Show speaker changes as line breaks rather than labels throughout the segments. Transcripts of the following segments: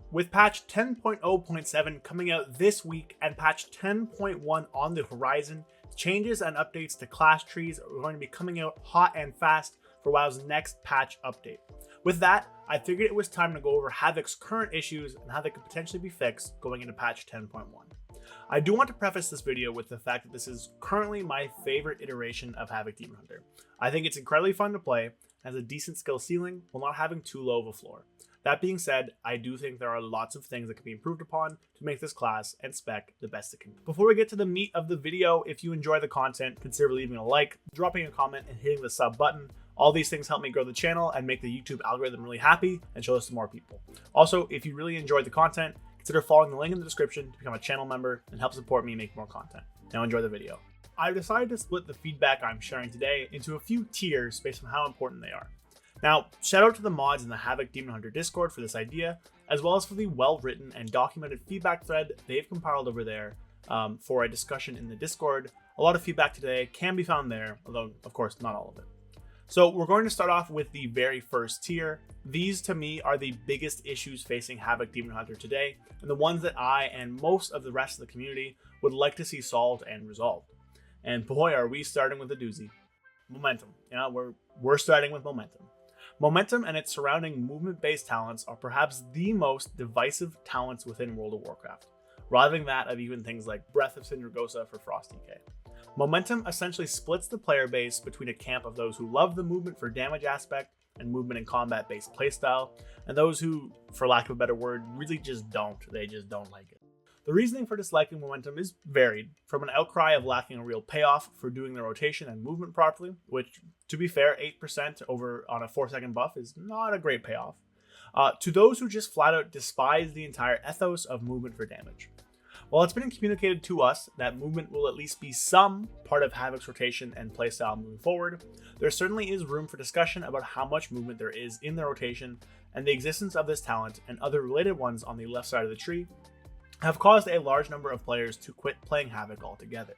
With patch 10.0.7 coming out this week and patch 10.1 on the horizon, changes and updates to class trees are going to be coming out hot and fast for WoW's next patch update. With that, I figured it was time to go over Havoc's current issues and how they could potentially be fixed going into patch 10.1. I do want to preface this video with the fact that this is currently my favorite iteration of Havoc Demon Hunter. I think it's incredibly fun to play, has a decent skill ceiling while not having too low of a floor. That being said, I do think there are lots of things that can be improved upon to make this class and spec the best it can be. Before we get to the meat of the video, if you enjoy the content, consider leaving a like, dropping a comment, and hitting the sub button. All these things help me grow the channel and make the YouTube algorithm really happy and show this to more people. Also, if you really enjoyed the content, consider following the link in the description to become a channel member and help support me make more content. Now enjoy the video. I've decided to split the feedback I'm sharing today into a few tiers based on how important they are. Now, shout out to the mods in the Havoc Demon Hunter Discord for this idea, as well as for the well-written and documented feedback thread they've compiled over there for a discussion in the Discord. A lot of feedback today can be found there, although, of course, not all of it. So we're going to start off with the very first tier. These, to me, are the biggest issues facing Havoc Demon Hunter today, and the ones that I and most of the rest of the community would like to see solved and resolved. And boy, are we starting with a doozy. Momentum. Yeah, we're starting with momentum. Momentum and its surrounding movement-based talents are perhaps the most divisive talents within World of Warcraft, rivaling that of even things like Breath of Sindragosa for Frost DK. Momentum essentially splits the player base between a camp of those who love the movement for damage aspect and movement and combat-based playstyle, and those who, for lack of a better word, really just don't. They just don't like it. The reasoning for disliking momentum is varied, from an outcry of lacking a real payoff for doing the rotation and movement properly, which, to be fair, 8% over on a 4-second buff is not a great payoff, to those who just flat out despise the entire ethos of movement for damage. While it's been communicated to us that movement will at least be some part of Havoc's rotation and playstyle moving forward, there certainly is room for discussion about how much movement there is in the rotation, and the existence of this talent and other related ones on the left side of the tree have caused a large number of players to quit playing Havoc altogether.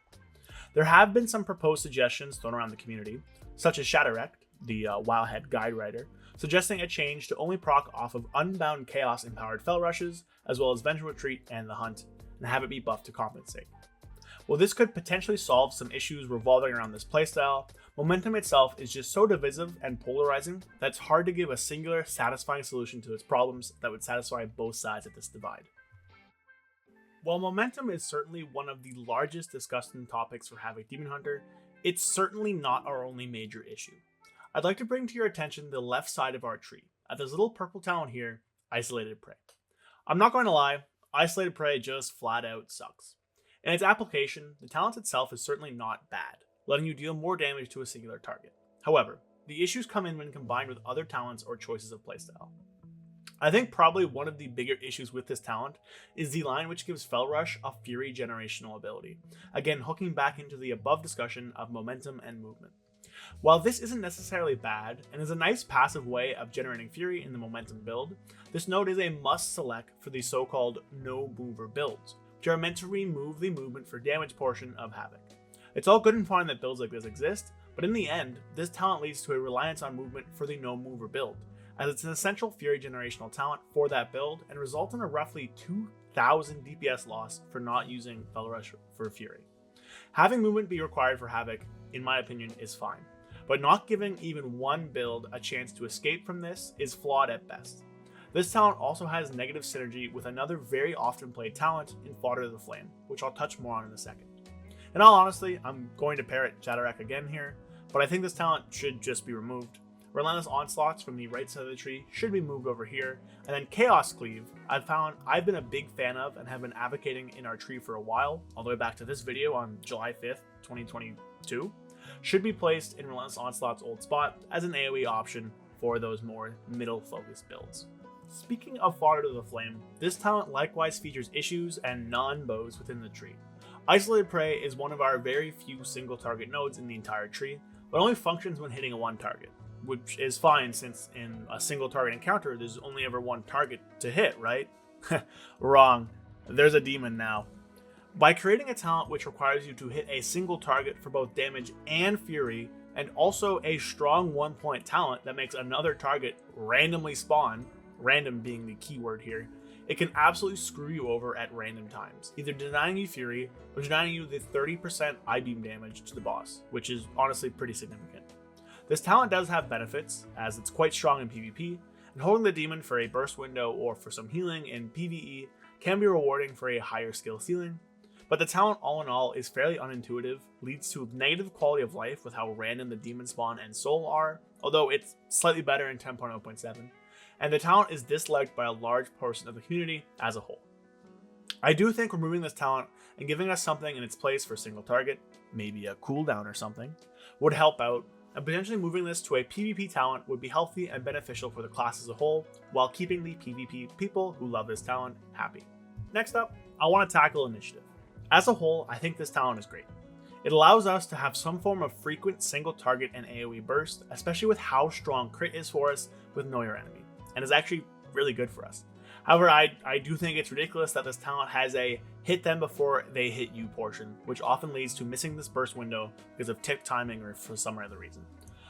There have been some proposed suggestions thrown around the community, such as Shadowlands, the Wildhead guide writer, suggesting a change to only proc off of Unbound Chaos empowered Fell Rushes, as well as Vengeful Retreat and the Hunt, and have it be buffed to compensate. While this could potentially solve some issues revolving around this playstyle, momentum itself is just so divisive and polarizing that it's hard to give a singular, satisfying solution to its problems that would satisfy both sides of this divide. While momentum is certainly one of the largest discussion topics for Havoc Demon Hunter, it's certainly not our only major issue. I'd like to bring to your attention the left side of our tree, at this little purple talent here, Isolated Prey. I'm not going to lie, Isolated Prey just flat out sucks. In its application, the talent itself is certainly not bad, letting you deal more damage to a singular target. However, the issues come in when combined with other talents or choices of playstyle. I think probably one of the bigger issues with this talent is the line which gives Fell Rush a Fury generational ability, again hooking back into the above discussion of momentum and movement. While this isn't necessarily bad, and is a nice passive way of generating Fury in the momentum build, this node is a must select for the so-called no mover builds, which are meant to remove the movement for damage portion of Havoc. It's all good and fine that builds like this exist, but in the end, this talent leads to a reliance on movement for the no mover build, as it's an essential Fury generational talent for that build and results in a roughly 2,000 DPS loss for not using Fell Rush for Fury. Having movement be required for Havoc, in my opinion, is fine, but not giving even one build a chance to escape from this is flawed at best. This talent also has negative synergy with another very often played talent in Fodder to the Flame, which I'll touch more on in a second. In all honesty, I'm going to parrot Shadowlands again here, but I think this talent should just be removed. Relentless Onslaughts from the right side of the tree should be moved over here, and then Chaos Cleave I've been a big fan of and have been advocating in our tree for a while, all the way back to this video on July 5th, 2022, should be placed in Relentless Onslaught's old spot as an AoE option for those more middle focused builds. Speaking of Fodder to the Flame, this talent likewise features issues and non-bows within the tree. Isolated Prey is one of our very few single target nodes in the entire tree, but only functions when hitting a one target, which is fine since in a single target encounter there's only ever one target to hit, right? Wrong. There's a demon now. By creating a talent which requires you to hit a single target for both damage and fury, and also a strong 1-point talent that makes another target randomly spawn, random being the keyword here, it can absolutely screw you over at random times, either denying you Fury or denying you the 30% I-beam damage to the boss, which is honestly pretty significant. This talent does have benefits, as it's quite strong in PvP, and holding the demon for a burst window or for some healing in PvE can be rewarding for a higher skill ceiling, but the talent all in all is fairly unintuitive, leads to negative quality of life with how random the demon spawn and soul are, although it's slightly better in 10.0.7, and the talent is disliked by a large portion of the community as a whole. I do think removing this talent and giving us something in its place for single target, maybe a cooldown or something, would help out, and potentially moving this to a PvP talent would be healthy and beneficial for the class as a whole, while keeping the PvP people who love this talent happy. Next up, I want to tackle initiative. As a whole, I think this talent is great. It allows us to have some form of frequent single target and AoE burst, especially with how strong crit is for us with Know Your Enemy, and is actually really good for us. However, I do think it's ridiculous that this talent has a hit them before they hit you portion, which often leads to missing this burst window because of tick timing or for some other reason.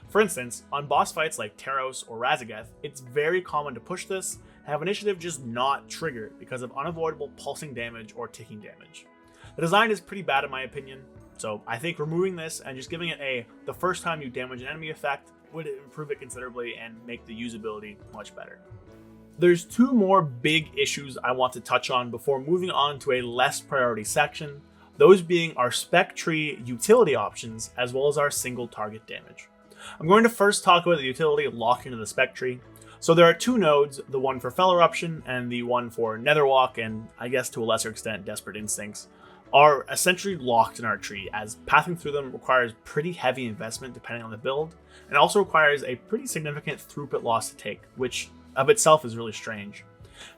For instance, on boss fights like Taros or Razageth, it's very common to push this and have initiative just not trigger because of unavoidable pulsing damage or ticking damage. The design is pretty bad in my opinion, so I think removing this and just giving it the first time you damage an enemy effect would improve it considerably and make the usability much better. There's two more big issues I want to touch on before moving on to a less priority section, those being our spec tree utility options as well as our single target damage. I'm going to first talk about the utility locking to the spec tree. So there are two nodes, the one for Fell Eruption and the one for Netherwalk, and I guess to a lesser extent Desperate Instincts, are essentially locked in our tree, as pathing through them requires pretty heavy investment depending on the build, and also requires a pretty significant throughput loss to take, which of itself is really strange.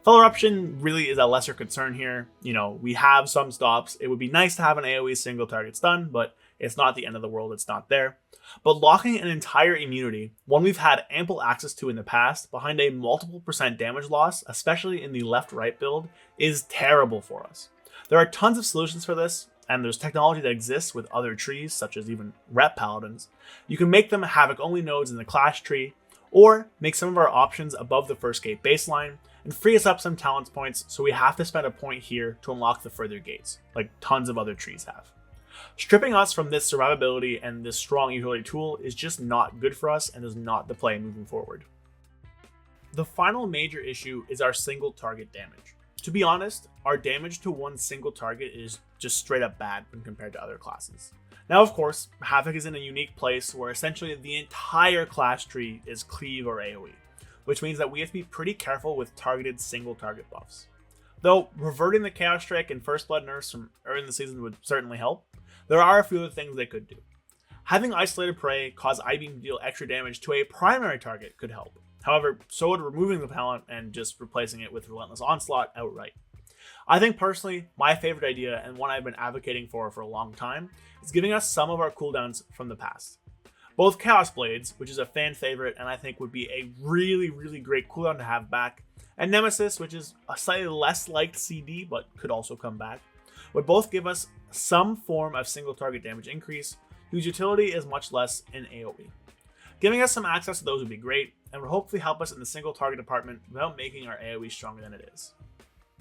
Fell Eruption really is a lesser concern here. You know, we have some stops. It would be nice to have an AoE single target stun, but it's not the end of the world, it's not there. But locking an entire immunity, one we've had ample access to in the past, behind a multiple percent damage loss, especially in the left-right build, is terrible for us. There are tons of solutions for this, and there's technology that exists with other trees, such as even Rep Paladins. You can make them Havoc-only nodes in the Clash tree, or make some of our options above the first gate baseline, and free us up some talents points so we have to spend a point here to unlock the further gates, like tons of other trees have. Stripping us from this survivability and this strong utility tool is just not good for us and is not the play moving forward. The final major issue is our single target damage. To be honest, our damage to one single target is just straight up bad when compared to other classes. Now, of course, Havoc is in a unique place where essentially the entire class tree is cleave or AoE, which means that we have to be pretty careful with targeted single target buffs. Though reverting the Chaos Strike and First Blood nerfs from early in the season would certainly help, there are a few other things they could do. Having Isolated Prey cause I-Beam to deal extra damage to a primary target could help. However, so would removing the talent and just replacing it with Relentless Onslaught outright. I think personally, my favorite idea, and one I've been advocating for a long time, is giving us some of our cooldowns from the past. Both Chaos Blades, which is a fan favorite and I think would be a really great cooldown to have back, and Nemesis, which is a slightly less liked CD but could also come back, would both give us some form of single target damage increase, whose utility is much less in AoE. Giving us some access to those would be great, and would hopefully help us in the single target department without making our AoE stronger than it is.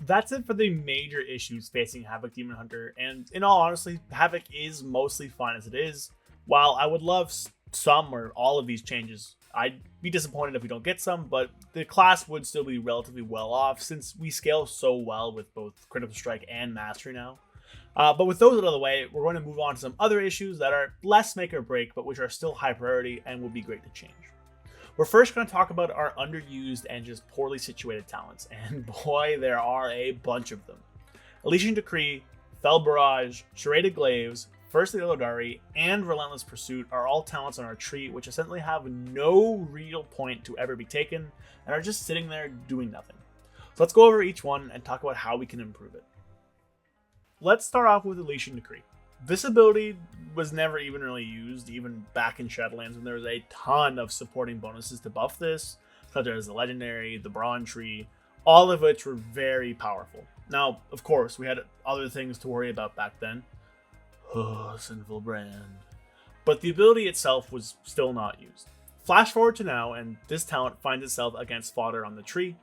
That's it for the major issues facing Havoc Demon Hunter, and in all honesty, Havoc is mostly fine as it is. While I would love some or all of these changes, I'd be disappointed if we don't get some, but the class would still be relatively well off since we scale so well with both Critical Strike and Mastery now. But with those out of the way, we're going to move on to some other issues that are less make or break, but which are still high priority and will be great to change. We're first going to talk about our underused and just poorly situated talents, and boy, there are a bunch of them. Elysian Decree, Fell Barrage, Serrated Glaives, First Illidari, and Relentless Pursuit are all talents on our tree which essentially have no real point to ever be taken and are just sitting there doing nothing. So let's go over each one and talk about how we can improve it. Let's start off with Elysian Decree. This ability was never even really used, even back in Shadowlands when there was a ton of supporting bonuses to buff this, such as the Legendary, the Brawn Tree, all of which were very powerful. Now, of course, we had other things to worry about back then. Oh, Sinful Brand. But the ability itself was still not used. Flash forward to now, and this talent finds itself against fodder on the tree.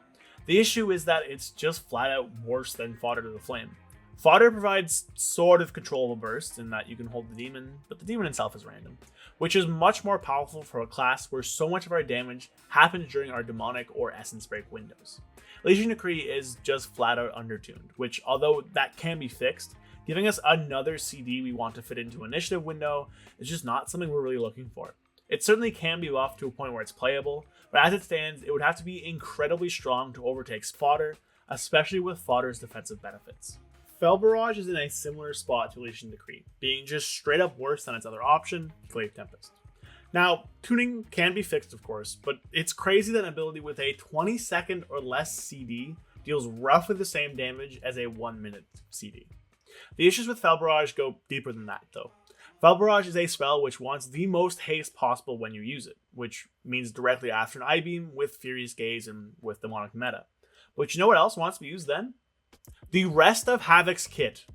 The issue is that it's just flat out worse than Fodder to the Flame. Fodder provides sort of controllable bursts in that you can hold the demon, but the demon itself is random, which is much more powerful for a class where so much of our damage happens during our demonic or essence break windows. Legion Decree is just flat out undertuned, which, although that can be fixed, giving us another CD we want to fit into initiative window is just not something we're really looking for. It certainly can be buffed to a point where it's playable, but as it stands, it would have to be incredibly strong to overtake Fodder, especially with Fodder's defensive benefits. Fel Barrage is in a similar spot to Legion Decree, being just straight up worse than its other option, Glaive Tempest. Now, tuning can be fixed of course, but it's crazy that an ability with a 20-second or less CD deals roughly the same damage as a 1-minute CD. The issues with Fel Barrage go deeper than that though. Fel Barrage is a spell which wants the most haste possible when you use it, which means directly after an I-Beam with Furious Gaze and with Demonic Meta. But you know what else wants to be used then? The rest of Havoc's kit.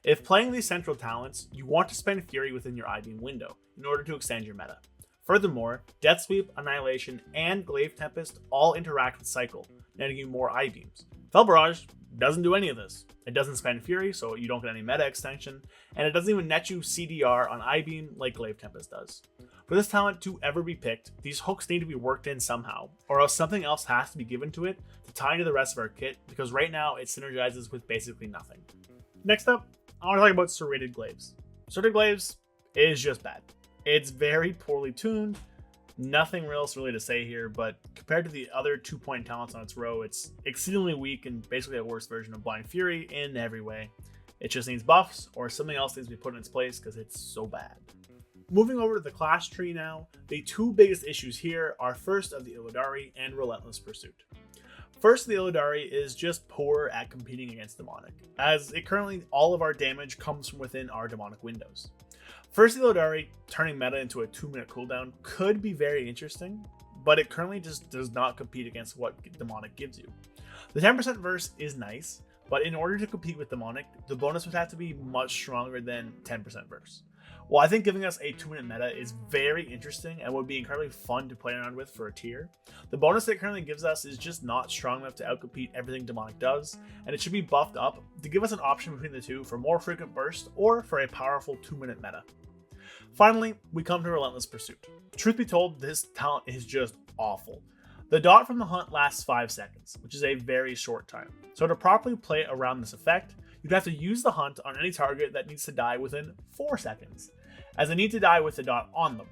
If playing these central talents, you want to spend Fury within your I-Beam window in order to extend your meta. Furthermore, Death Sweep, Annihilation, and Glaive Tempest all interact with Cycle, netting you more I-Beams. Fel Barrage doesn't do any of this. It doesn't spend Fury, so you don't get any meta extension, and it doesn't even net you CDR on I-Beam like Glaive Tempest does. For this talent to ever be picked, these hooks need to be worked in somehow, or else something else has to be given to it to tie into the rest of our kit, because right now it synergizes with basically nothing. Next up, I want to talk about Serrated Glaives. Serrated Glaives is just bad. It's very poorly tuned, nothing else really to say here, but compared to the other 2-point talents on its row, it's exceedingly weak and basically a worse version of Blind Fury in every way. It just needs buffs, or something else needs to be put in its place because it's so bad. Moving over to the class tree now, the two biggest issues here are first of the Illidari and Relentless Pursuit. First, the Illidari is just poor at competing against Demonic, as it currently all of our damage comes from within our Demonic windows. First, the Illidari turning meta into a 2-minute cooldown could be very interesting, but it currently just does not compete against what Demonic gives you. The 10% verse is nice, but in order to compete with Demonic, the bonus would have to be much stronger than 10% verse. While I think giving us a 2-minute meta is very interesting and would be incredibly fun to play around with for a tier, the bonus that it currently gives us is just not strong enough to outcompete everything Demonic does, and it should be buffed up to give us an option between the two for more frequent burst or for a powerful 2-minute meta. Finally, we come to Relentless Pursuit. Truth be told, this talent is just awful. The dot from the hunt lasts 5 seconds, which is a very short time. So to properly play around this effect, you'd have to use the hunt on any target that needs to die within 4 seconds, as they need to die with the dot on them.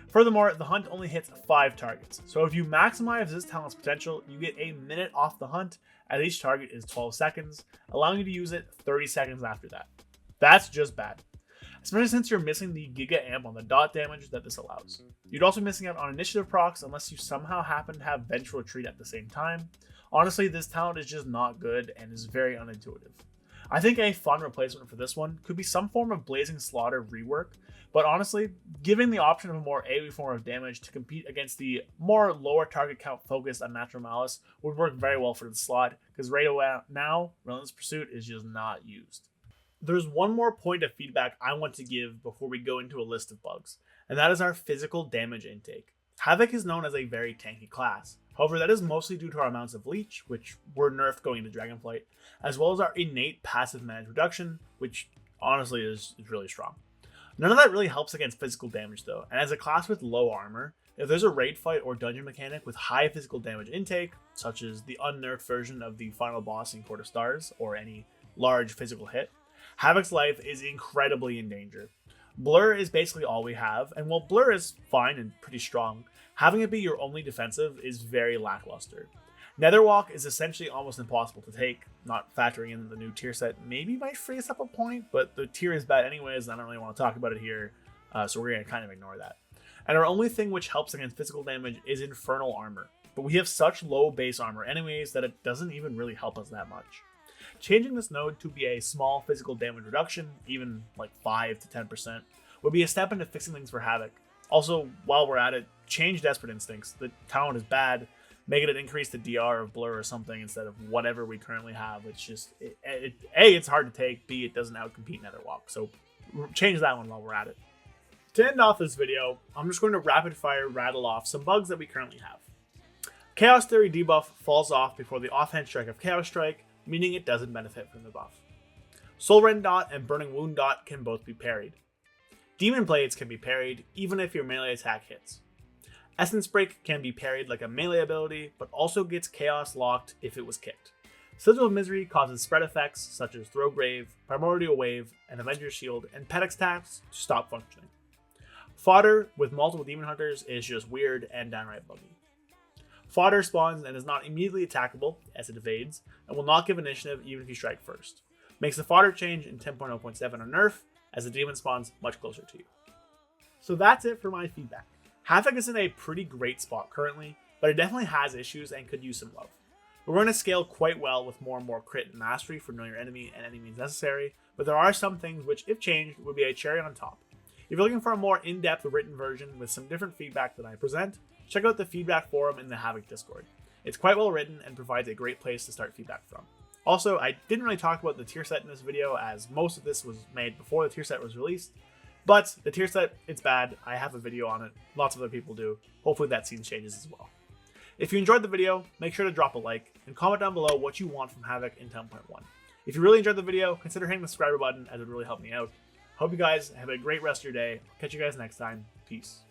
Furthermore, the hunt only hits 5 targets, so if you maximize this talent's potential, you get a minute off the hunt, as each target is 12 seconds, allowing you to use it 30 seconds after that. That's just bad. Especially since you're missing the Giga Amp on the dot damage that this allows. You'd also be missing out on initiative procs unless you somehow happen to have Vengeful Retreat at the same time. Honestly, this talent is just not good and is very unintuitive. I think a fun replacement for this one could be some form of Blazing Slaughter rework, but honestly, giving the option of a more AoE form of damage to compete against the more lower target count focused Unnatural Malice would work very well for the slot, because right now, Relentless Pursuit is just not used. There's one more point of feedback I want to give before we go into a list of bugs, and that is our physical damage intake. Havoc is known as a very tanky class. However, that is mostly due to our amounts of leech, which were nerfed going into Dragonflight, as well as our innate passive manage reduction, which honestly is really strong. None of that really helps against physical damage though, and as a class with low armor, if there's a raid fight or dungeon mechanic with high physical damage intake, such as the unnerfed version of the final boss in Court of Stars, or any large physical hit, Havoc's life is incredibly in danger. Blur is basically all we have, and while Blur is fine and pretty strong, having it be your only defensive is very lackluster. Netherwalk is essentially almost impossible to take, not factoring in the new tier set maybe might freeze up a point, but the tier is bad anyways, and I don't really want to talk about it here, so we're going to kind of ignore that. And our only thing which helps against physical damage is Infernal Armor, but we have such low base armor anyways that it doesn't even really help us that much. Changing this node to be a small physical damage reduction, even like 5 to 10%, would be a step into fixing things for Havoc. Also, while we're at it, change Desperate Instincts. The talent is bad. Make it increase the DR of Blur or something instead of whatever we currently have. It's just, A, it's hard to take, B, it doesn't outcompete Netherwalk. So change that one while we're at it. To end off this video, I'm just going to rapid fire rattle off some bugs that we currently have. Chaos Theory debuff falls off before the offhand strike of Chaos Strike, meaning it doesn't benefit from the buff. Soul Rend Dot and Burning Wound Dot can both be parried. Demon Blades can be parried even if your melee attack hits. Essence Break can be parried like a melee ability, but also gets Chaos locked if it was kicked. Sigil of Misery causes spread effects such as Throw Grave, Primordial Wave, and Avenger's Shield, and pet attacks to stop functioning. Fodder with multiple Demon Hunters is just weird and downright buggy. Fodder spawns and is not immediately attackable as it evades, and will not give initiative even if you strike first. Makes the fodder change in 10.0.7 a nerf, as the demon spawns much closer to you. So that's it for my feedback. Havoc is in a pretty great spot currently, but it definitely has issues and could use some love. We're going to scale quite well with more and more crit and mastery for know your enemy and any means necessary, but there are some things which, if changed, would be a cherry on top. If you're looking for a more in-depth written version with some different feedback that I present, check out the feedback forum in the Havoc Discord. It's quite well written and provides a great place to start feedback from. Also, I didn't really talk about the tier set in this video as most of this was made before the tier set was released, but the tier set, it's bad. I have a video on it. Lots of other people do. Hopefully that scene changes as well. If you enjoyed the video, make sure to drop a like and comment down below what you want from Havoc in 10.1. If you really enjoyed the video, consider hitting the subscribe button as it would really help me out. Hope you guys have a great rest of your day. Catch you guys next time. Peace.